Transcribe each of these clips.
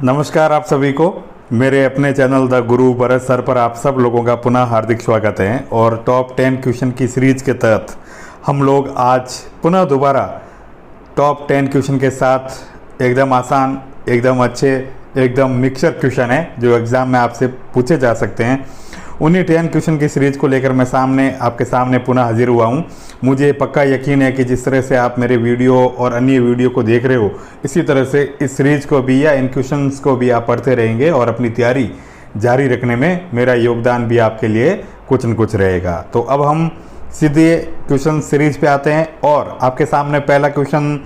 नमस्कार आप सभी को मेरे अपने channel the Guru Bharat sir पर आप सब लोगों का पुनः हार्दिक स्वागत है। और टॉप 10 क्वेश्चन की सीरीज के तहत हम लोग आज पुनः दोबारा टॉप 10 क्वेश्चन के साथ एकदम आसान, एकदम अच्छे, एकदम मिक्सर क्वेश्चन है जो एग्ज़ाम में आपसे पूछे जा सकते हैं। उन्हीं 10 क्वेश्चन की सीरीज को लेकर मैं आपके सामने पुनः हाजिर हुआ हूँ। मुझे पक्का यकीन है कि जिस तरह से आप मेरे वीडियो और अन्य वीडियो को देख रहे हो, इसी तरह से इस सीरीज को भी या इन क्वेश्चंस को भी आप पढ़ते रहेंगे और अपनी तैयारी जारी रखने में मेरा योगदान भी आपके लिए कुछ न कुछ रहेगा। तो अब हम सीधे क्वेश्चन सीरीज पे आते हैं और आपके सामने पहला क्वेश्चन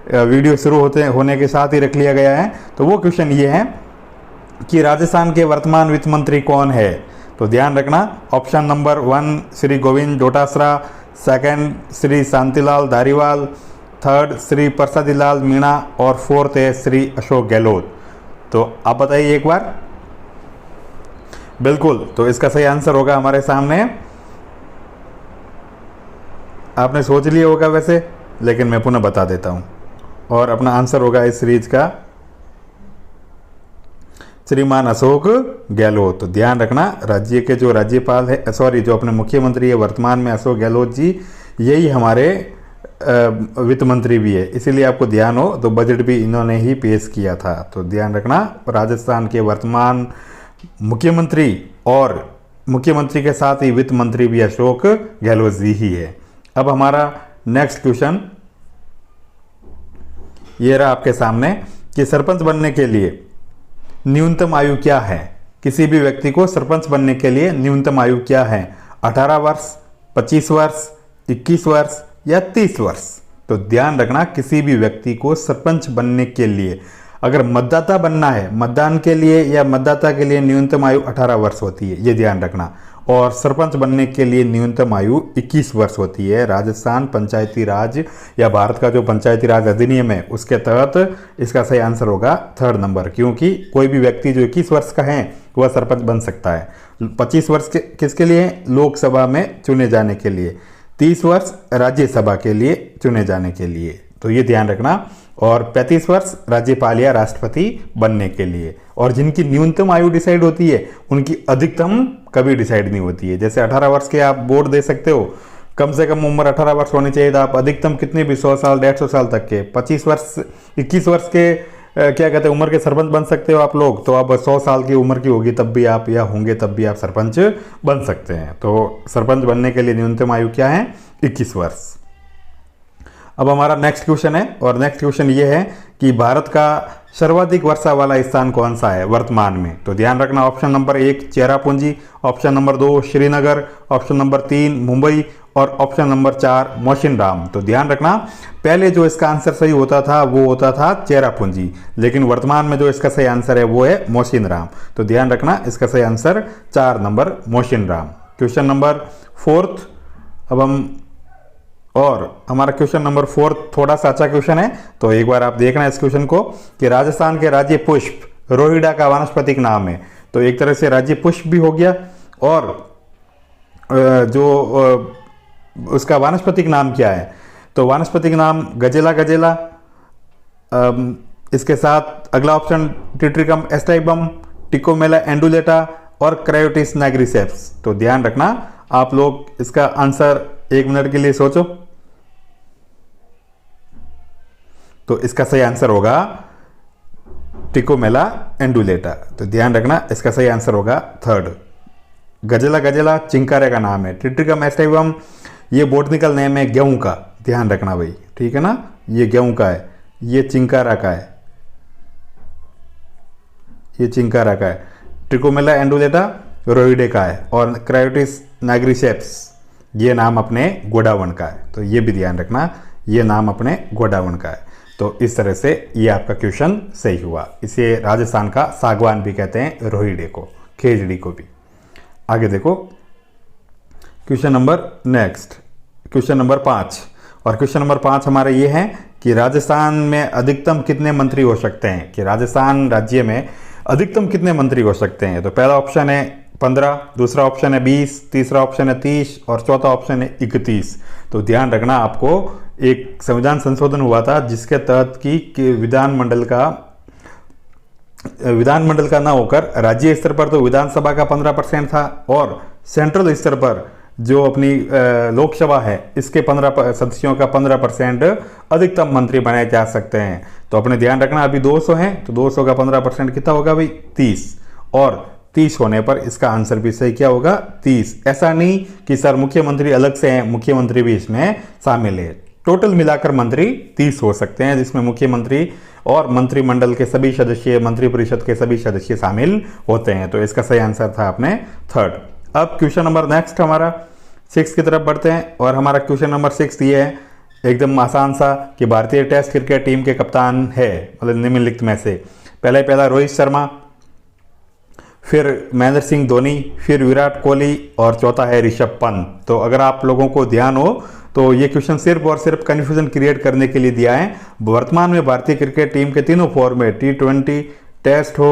वीडियो शुरू होने के साथ ही रख लिया गया है। तो वो क्वेश्चन ये है कि राजस्थान के वर्तमान वित्त मंत्री कौन है। तो ध्यान रखना, option number 1 Shri Govind Dotasra, second Shri Shantilal Dhariwal, third Shri Prasadilal Meena और फोर्थ है श्री अशोक गहलोत। तो आप बताइए एक बार। बिल्कुल, तो इसका सही आंसर होगा हमारे सामने। आपने सोच लिया होगा वैसे, लेकिन मैं पुनः बता देता हूं। और अपना आंसर होगा इस सीरीज का श्रीमान अशोक गहलोत। तो ध्यान रखना, राज्य के जो राज्यपाल है, जो अपने मुख्यमंत्री है वर्तमान में अशोक गहलोत जी, यही हमारे वित्त मंत्री भी है। इसीलिए आपको ध्यान हो तो बजट भी इन्होंने ही पेश किया था। तो ध्यान रखना, राजस्थान के वर्तमान मुख्यमंत्री और मुख्यमंत्री के साथ ही वित्त मंत्री भी अशोक गहलोत जी ही है। अब हमारा नेक्स्ट क्वेश्चन ये रहा आपके सामने कि सरपंच बनने के लिए न्यूनतम आयु क्या है। किसी भी व्यक्ति को सरपंच बनने के लिए न्यूनतम आयु क्या है? 18 वर्ष, 25 वर्ष, 21 वर्ष या 30 वर्ष। तो ध्यान रखना, किसी भी व्यक्ति को सरपंच बनने के लिए अगर मतदाता बनना है, मतदान के लिए या मतदाता के लिए न्यूनतम आयु 18 वर्ष होती है, ये ध्यान रखना। और सरपंच बनने के लिए न्यूनतम आयु 21 वर्ष होती है। राजस्थान पंचायती राज या भारत का जो पंचायती राज अधिनियम है उसके तहत इसका सही आंसर होगा थर्ड नंबर, क्योंकि कोई भी व्यक्ति जो 21 वर्ष का है वह सरपंच बन सकता है। 25 वर्ष किसके लिए? लोकसभा में चुने जाने के लिए। 30 वर्ष राज्यसभा के लिए चुने जाने के लिए, तो ये ध्यान रखना। और 35 वर्ष राज्यपाल या राष्ट्रपति बनने के लिए। और जिनकी न्यूनतम आयु डिसाइड होती है उनकी अधिकतम कभी डिसाइड नहीं होती है। जैसे 18 वर्ष के आप वोट दे सकते हो, कम से कम उम्र 18 वर्ष होनी चाहिए, तो आप अधिकतम कितने भी 100 साल 150 साल तक के, 25 वर्ष 21 वर्ष के क्या कहते हैं उम्र के सरपंच बन सकते हो आप लोग। तो अब 100 साल की उम्र की होगी तब भी आप, या होंगे तब भी आप सरपंच बन सकते हैं। तो सरपंच बनने के लिए न्यूनतम आयु क्या है? 21 वर्ष। अब हमारा नेक्स्ट क्वेश्चन है और नेक्स्ट क्वेश्चन ये है कि भारत का सर्वाधिक वर्षा वाला स्थान कौन सा है वर्तमान में। तो ध्यान रखना, option number 1 Cherrapunji, option number 2 Srinagar, option number 3 Mumbai और ऑप्शन नंबर 4 मौसिनराम। तो ध्यान रखना, पहले जो इसका आंसर सही होता था वो होता था चेरापूंजी, लेकिन वर्तमान में जो इसका सही आंसर है वो है मौसिनराम। तो ध्यान रखना, इसका सही answer 4 number Mawsynram. Question number 4। अब हम और हमारा क्वेश्चन नंबर 4 थोड़ा सा अच्छा क्वेश्चन है, तो एक बार आप देखना इस क्वेश्चन को कि राजस्थान के राज्य पुष्प रोहिड़ा का वानस्पतिक नाम है। तो एक तरह से राज्य पुष्प भी हो गया, और जो उसका वानस्पतिक नाम क्या है? तो वानस्पतिक नाम गजेला गजेला। इसके साथ अगला ऑप्शन टिट्रिकम एस्टाइबम, टिकोमेला एंडुलेटा और क्रायोटिस नाइग्रिसेप्स। तो ध्यान रखना, आप लोग इसका आंसर 1 मिनट के लिए सोचो। तो इसका सही आंसर होगा टिकोमेला एंडुलेटा। तो ध्यान रखना, इसका सही आंसर होगा थर्ड। गजेला गजेला चिंकारे का नाम है। टिट्रिकम एस्टाइबम ये बोटनिकल नेम है गेहूं का, ध्यान रखना भाई, ठीक है ना। ये गेहूं का है, ये चिंकारा का है, ये चिंकारा का है। टिकोमेला एंडुलेटा रोहिडे का है और क्रायोटिस नाइग्रिसेप्स ये नाम अपने गोडावन का है। तो ये भी ध्यान रखना, ये नाम अपने गोडावन का है। तो इस तरह से ये आपका क्वेश्चन सही हुआ। इसे राजस्थान का सागवान भी कहते हैं, रोहिडे को, खेजड़ी को भी। आगे देखो क्वेश्चन नंबर 5। और क्वेश्चन नंबर 5 हमारा ये है कि राजस्थान में अधिकतम कितने मंत्री हो सकते हैं, कि राजस्थान राज्य में अधिकतम कितने मंत्री हो सकते हैं। तो पहला ऑप्शन है 15, दूसरा ऑप्शन है 20, तीसरा ऑप्शन है 30 और चौथा ऑप्शन है 31। तो ध्यान रखना, आपको एक संविधान संशोधन हुआ था जिसके तहत की विधानमंडल का विधानमंडल का ना होकर राज्य स्तर पर तो विधानसभा का 15% था, और सेंट्रल स्तर पर जो अपनी लोकसभा है इसके 15 सदस्यों का 15% अधिकतम मंत्री बनाए जा सकते हैं। तो अपने ध्यान रखना, अभी 200 हैं तो 200 का 15% कितना होगा भाई 30, और 30 होने पर इसका आंसर भी सही क्या होगा 30। ऐसा नहीं कि सर मुख्यमंत्री अलग से हैं, मुख्यमंत्री भी इसमें शामिल है। टोटल मिलाकर मंत्री 30 हो सकते हैं, जिसमें मुख्यमंत्री और मंत्रिमंडल के सभी सदस्य, मंत्रिपरिषद के सभी सदस्य शामिल होते हैं। तो इसका सही आंसर था अपने थर्ड। अब क्वेश्चन नंबर नेक्स्ट हमारा 6 की तरफ बढ़ते हैं, और हमारा क्वेश्चन नंबर 6 ये है एकदम आसान सा कि भारतीय टेस्ट क्रिकेट टीम के कप्तान है मतलब निम्नलिखित में से पहला रोहित शर्मा, फिर महेंद्र सिंह धोनी, फिर विराट कोहली, और चौथा है ऋषभ पंत। तो अगर आप लोगों को ध्यान हो तो ये क्वेश्चन सिर्फ और सिर्फ कन्फ्यूजन क्रिएट करने के लिए दिया है। वर्तमान में भारतीय क्रिकेट टीम के तीनों फॉर्मेट T20 टेस्ट हो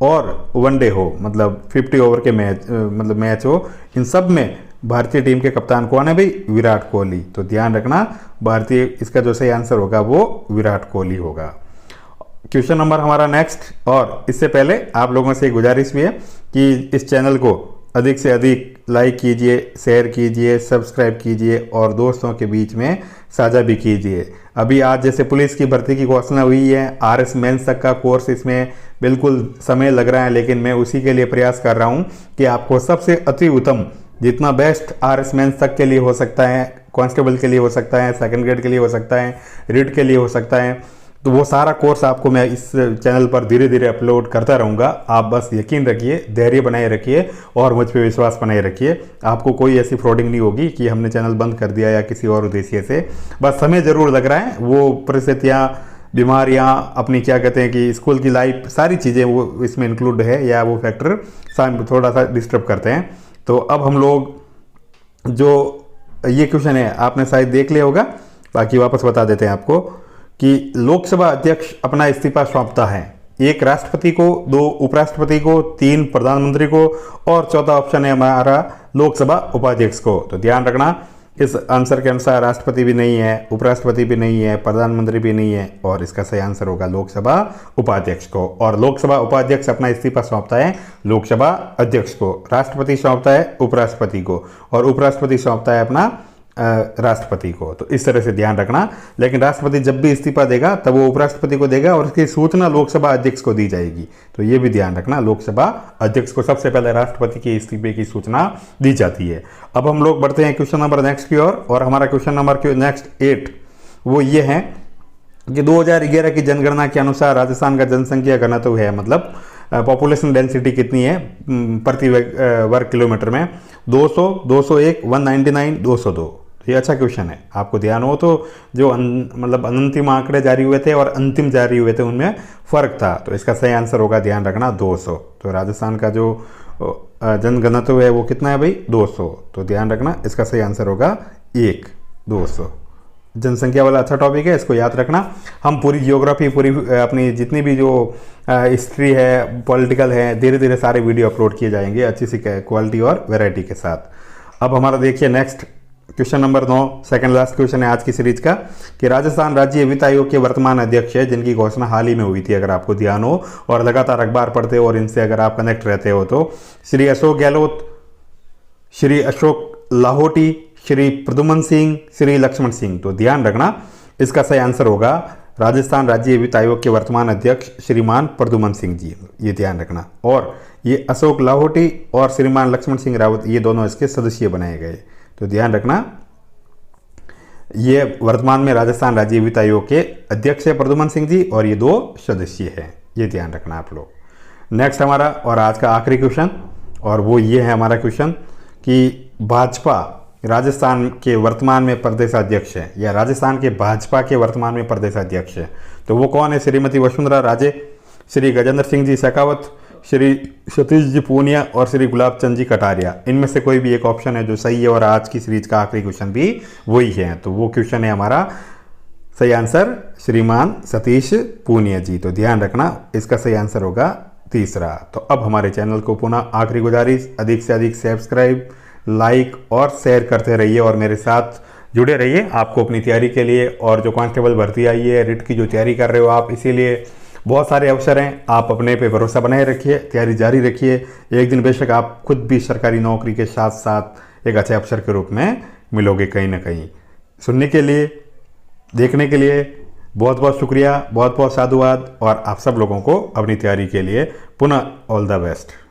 और वनडे हो, मतलब 50 ओवर के मैच हो, इन सब में भारतीय टीम के कप्तान कौन है भाई विराट कोहली। तो ध्यान रखना भारतीय इसका जो सही आंसर होगा वो विराट कोहली होगा। क्वेश्चन नंबर हमारा नेक्स्ट, और इससे पहले आप लोगों से गुजारिश भी है कि इस चैनल को अधिक से अधिक लाइक कीजिए, शेयर कीजिए, सब्सक्राइब कीजिए और दोस्तों के बीच में साझा भी कीजिए। अभी आज जैसे पुलिस की भर्ती की घोषणा हुई है, RS मेंस तक का कोर्स इसमें बिल्कुल समय लग रहा है, लेकिन मैं उसी के लिए प्रयास कर रहा हूं कि आपको सबसे अति उत्तम जितना बेस्ट RS मेंस तक के लिए हो सकता है, कांस्टेबल के लिए हो सकता है, सेकंड ग्रेड के लिए हो सकता है, रिट के लिए हो सकता है, तो वो सारा कोर्स आपको मैं इस चैनल पर धीरे धीरे अपलोड करता रहूँगा। आप बस यकीन रखिए, धैर्य बनाए रखिए और मुझ पर विश्वास बनाए रखिए। आपको कोई ऐसी फ्रॉडिंग नहीं होगी कि हमने चैनल बंद कर दिया या किसी और उद्देश्य से। बस समय ज़रूर लग रहा है, वो परिस्थितियाँ, बीमारियाँ, अपनी क्या कहते हैं कि स्कूल की लाइफ, सारी चीज़ें वो इसमें इंक्लूड है, या वो फैक्टर थोड़ा सा डिस्टर्ब करते हैं। तो अब हम लोग जो ये क्वेश्चन है आपने शायद देख लिया होगा, बाकी वापस बता देते हैं आपको कि लोकसभा अध्यक्ष अपना इस्तीफा सौंपता है 1 राष्ट्रपति को, 2 उपराष्ट्रपति को, 3 प्रधानमंत्री को, और चौथा ऑप्शन है हमारा लोकसभा उपाध्यक्ष को। तो ध्यान रखना इस आंसर के अनुसार राष्ट्रपति भी नहीं है, उपराष्ट्रपति भी नहीं है, प्रधानमंत्री भी नहीं है, और इसका सही आंसर होगा लोकसभा उपाध्यक्ष को। और लोकसभा उपाध्यक्ष अपना इस्तीफा सौंपता है लोकसभा अध्यक्ष को, राष्ट्रपति सौंपता है उपराष्ट्रपति को, और उपराष्ट्रपति सौंपता है अपना राष्ट्रपति को। तो इस तरह से ध्यान रखना। लेकिन राष्ट्रपति जब भी इस्तीफा देगा तब वो उपराष्ट्रपति को देगा, और उसकी सूचना लोकसभा अध्यक्ष को दी जाएगी। तो ये भी ध्यान रखना, लोकसभा अध्यक्ष को सबसे पहले राष्ट्रपति के इस्तीफे की सूचना दी जाती है। अब हम लोग बढ़ते हैं क्वेश्चन नंबर नेक्स्ट की ओर, और हमारा क्वेश्चन नंबर नेक्स्ट 8 वो ये है कि 2011 की जनगणना के अनुसार राजस्थान का जनसंख्या घनत्व है, मतलब पॉपुलेशन डेंसिटी कितनी है प्रति वर्ग किलोमीटर में, 200, 201, 199, 202। ये अच्छा क्वेश्चन है। आपको ध्यान हो तो जो मतलब अंतिम आंकड़े जारी हुए थे और अंतिम जारी हुए थे उनमें फ़र्क था। तो इसका सही आंसर होगा, ध्यान रखना, 200। तो राजस्थान का जो जनघनत्व है वो कितना है भाई 200। तो ध्यान रखना इसका सही आंसर होगा 1, 200। जनसंख्या वाला अच्छा टॉपिक है, इसको याद रखना। हम पूरी जियोग्राफी, पूरी अपनी जितनी भी जो हिस्ट्री है, पॉलिटिकल है, धीरे धीरे सारे वीडियो अपलोड किए जाएंगे अच्छी सी क्वालिटी और वैरायटी के साथ। अब हमारा देखिए next question number 9, second last question है आज की सीरीज का, कि राजस्थान राज्य वित्त आयोग के वर्तमान अध्यक्ष है जिनकी घोषणा हाल ही में हुई थी, अगर आपको ध्यान हो और लगातार अखबार पढ़ते हो और इनसे अगर आप कनेक्ट रहते हो तो, श्री अशोक गहलोत, श्री अशोक लाहोटी, श्री प्रद्युमन सिंह, श्री लक्ष्मण सिंह। तो ध्यान रखना इसका सही आंसर होगा राजस्थान राज्य वित्त आयोग के वर्तमान अध्यक्ष श्रीमान प्रद्युमन सिंह जी, ये ध्यान रखना। और ये अशोक लाहोटी और श्रीमान लक्ष्मण सिंह रावत, ये दोनों इसके सदस्य बनाए गए। तो ध्यान रखना ये वर्तमान में राजस्थान राज्य वित्त आयोग के अध्यक्ष है प्रद्युमन सिंह जी, और ये 2 सदस्य हैं, ये ध्यान रखना आप लोग। नेक्स्ट हमारा और आज का आखिरी क्वेश्चन, और वो ये है हमारा क्वेश्चन कि भाजपा राजस्थान के वर्तमान में प्रदेशाध्यक्ष है, या राजस्थान के भाजपा के वर्तमान में प्रदेशाध्यक्ष है, तो वो कौन है? श्रीमती वसुंधरा राजे, श्री गजेंद्र सिंह जी शेखावत, श्री सतीश जी पूनिया और श्री गुलाब चंद जी कटारिया। इनमें से कोई भी एक ऑप्शन है जो सही है, और आज की सीरीज का आखिरी क्वेश्चन भी वही है। तो वो क्वेश्चन है हमारा सही आंसर श्रीमान सतीश पूनिया जी। तो ध्यान रखना इसका सही आंसर होगा 3रा। तो अब हमारे चैनल को पुनः आखिरी गुजारिश, अधिक से अधिक सब्सक्राइब, लाइक और शेयर करते रहिए और मेरे साथ जुड़े रहिए। आपको अपनी तैयारी के लिए, और जो कांस्टेबल भर्ती आई है, रिट की जो तैयारी कर रहे हो आप, इसीलिए बहुत सारे अवसर हैं, आप अपने पे भरोसा बनाए रखिए, तैयारी जारी रखिए। एक दिन बेशक आप खुद भी सरकारी नौकरी के साथ साथ एक अच्छे अफसर के रूप में मिलोगे कहीं ना कहीं। सुनने के लिए, देखने के लिए बहुत बहुत शुक्रिया, बहुत बहुत साधुवाद, और आप सब लोगों को अपनी तैयारी के लिए पुनः ऑल द बेस्ट।